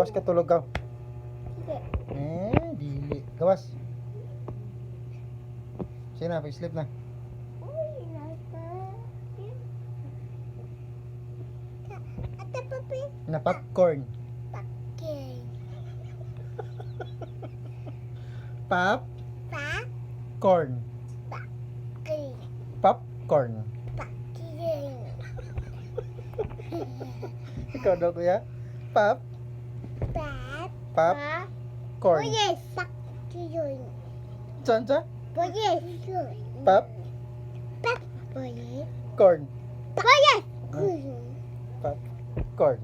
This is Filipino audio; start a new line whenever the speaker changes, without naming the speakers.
Gawas ka tulog ka.
Sige.
Dili. Gawas. Sige na, pag-sleep na.
Uy, nasa. Ate papi.
Na popcorn.
Okay.
Pop.
Pa.
Corn.
Okay.
Popcorn.
Pakirin.
Ikaw daw kuya. Pop.
Pap.
Pop. Corn.
Yes. Pakirin.
Saan sa?
Yes.
Pop.
Pap. Yes.
Corn.
Yes.
Pop. Corn.